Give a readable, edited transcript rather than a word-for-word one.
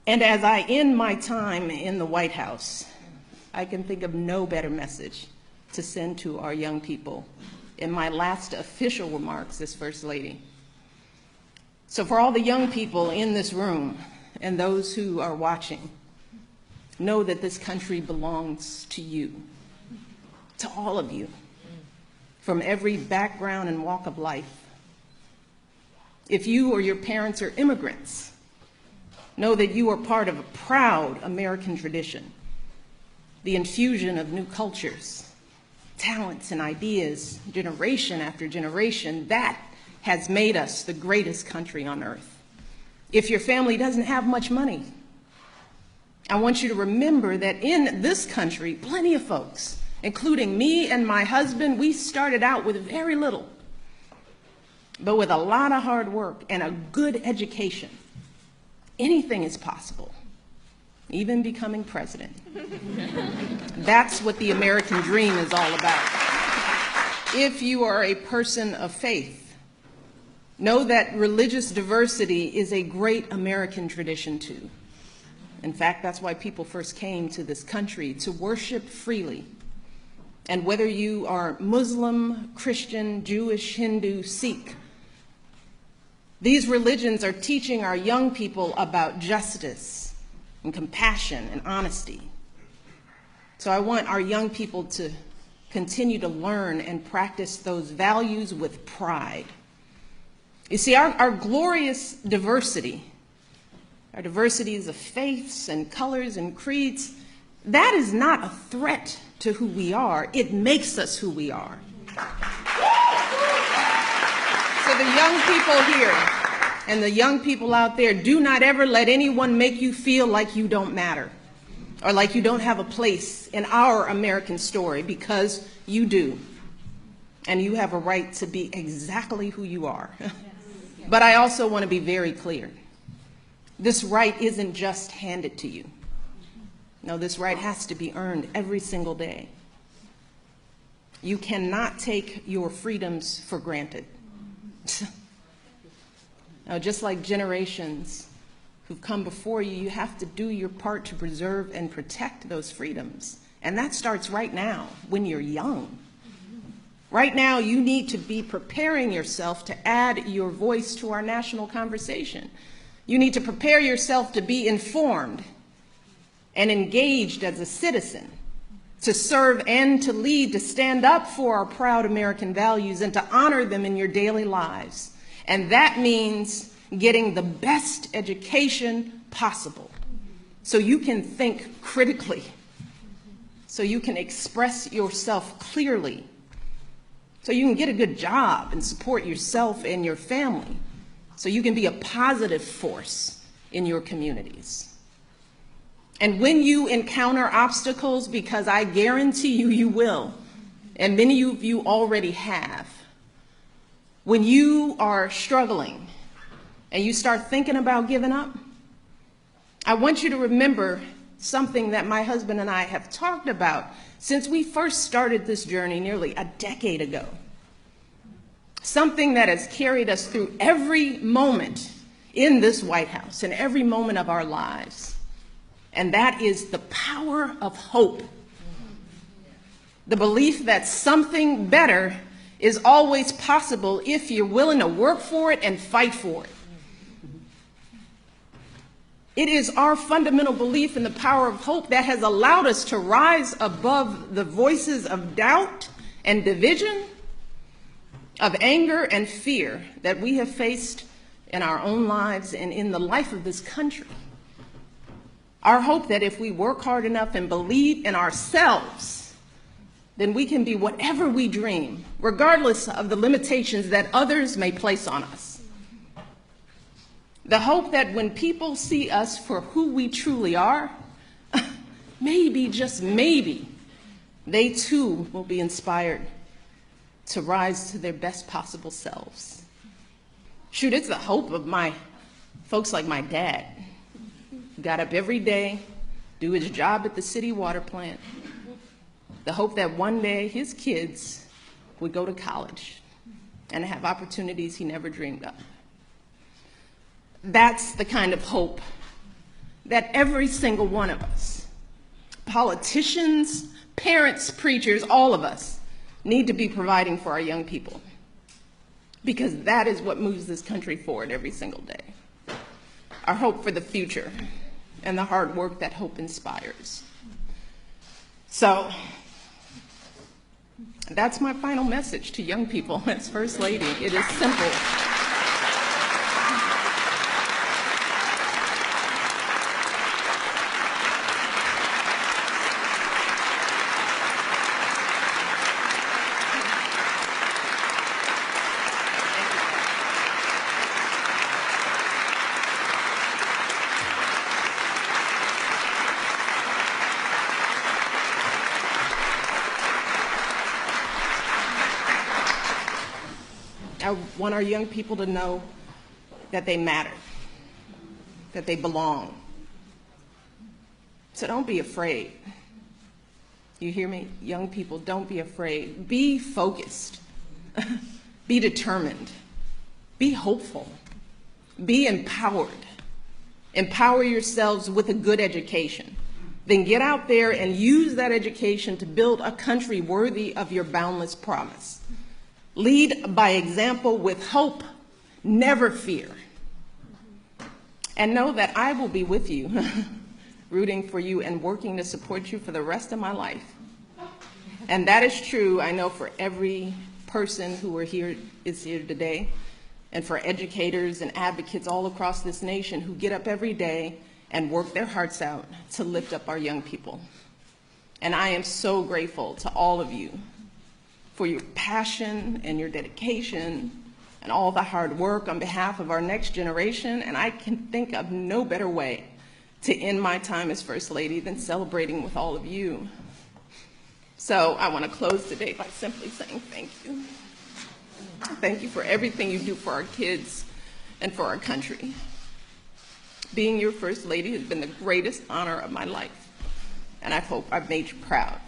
And as I end my time in the White House, I can think of no better message to send to our young people in my last official remarks as First Lady. So for all the young people in this room and those who are watching, know that this country belongs to you, to all of you, from every background and walk of life. If you or your parents are immigrants, know that you are part of a proud American tradition, the infusion of new cultures, talents and ideas, generation after generation, that has made us the greatest country on earth. If your family doesn't have much money, I want you to remember that in this country, plenty of folks, including me and my husband, we started out with very little, but with a lot of hard work and a good education, anything is possible, even becoming president. That's what the American dream is all about. If you are a person of faith, know that religious diversity is a great American tradition too. In fact, that's why people first came to this country, to worship freely. And whether you are Muslim, Christian, Jewish, Hindu, Sikh, these religions are teaching our young people about justice and compassion and honesty. So I want our young people to continue to learn and practice those values with pride. You see, our glorious diversity, our diversities of faiths and colors and creeds, that is not a threat to who we are. It makes us who we are. So the young people here and the young people out there, do not ever let anyone make you feel like you don't matter or like you don't have a place in our American story, because you do. And you have a right to be exactly who you are. But I also want to be very clear. This right isn't just handed to you. No, this right has to be earned every single day. You cannot take your freedoms for granted. Now, just like generations who've come before you, you have to do your part to preserve and protect those freedoms. And that starts right now, when you're young. Right now, you need to be preparing yourself to add your voice to our national conversation. You need to prepare yourself to be informed and engaged as a citizen, to serve and to lead, to stand up for our proud American values and to honor them in your daily lives. And that means getting the best education possible so you can think critically, so you can express yourself clearly, so you can get a good job and support yourself and your family, so you can be a positive force in your communities. And when you encounter obstacles, because I guarantee you, you will, and many of you already have, when you are struggling and you start thinking about giving up, I want you to remember something that my husband and I have talked about since we first started this journey nearly a decade ago. Something that has carried us through every moment in this White House and every moment of our lives. And that is the power of hope. The belief that something better is always possible if you're willing to work for it and fight for it. It is our fundamental belief in the power of hope that has allowed us to rise above the voices of doubt and division, of anger and fear that we have faced in our own lives and in the life of this country. Our hope that if we work hard enough and believe in ourselves, then we can be whatever we dream, regardless of the limitations that others may place on us. The hope that when people see us for who we truly are, maybe, just maybe, they too will be inspired to rise to their best possible selves. Shoot, it's the hope of my folks like my dad. Got up every day, do his job at the city water plant. The hope that one day his kids would go to college and have opportunities he never dreamed of. That's the kind of hope that every single one of us, politicians, parents, preachers, all of us, need to be providing for our young people, because that is what moves this country forward every single day. Our hope for the future and the hard work that hope inspires. So that's my final message to young people as First Lady. It is simple. I want our young people to know that they matter, that they belong. So don't be afraid. You hear me? Young people, don't be afraid. Be focused. Be determined. Be hopeful. Be empowered. Empower yourselves with a good education. Then get out there and use that education to build a country worthy of your boundless promise. Lead by example with hope, never fear. And know that I will be with you, rooting for you and working to support you for the rest of my life. And that is true, I know, for every person who is here today, and for educators and advocates all across this nation who get up every day and work their hearts out to lift up our young people. And I am so grateful to all of you for your passion and your dedication and all the hard work on behalf of our next generation. And I can think of no better way to end my time as First Lady than celebrating with all of you. So I want to close today by simply saying thank you. Thank you for everything you do for our kids and for our country. Being your First Lady has been the greatest honor of my life, and I hope I've made you proud.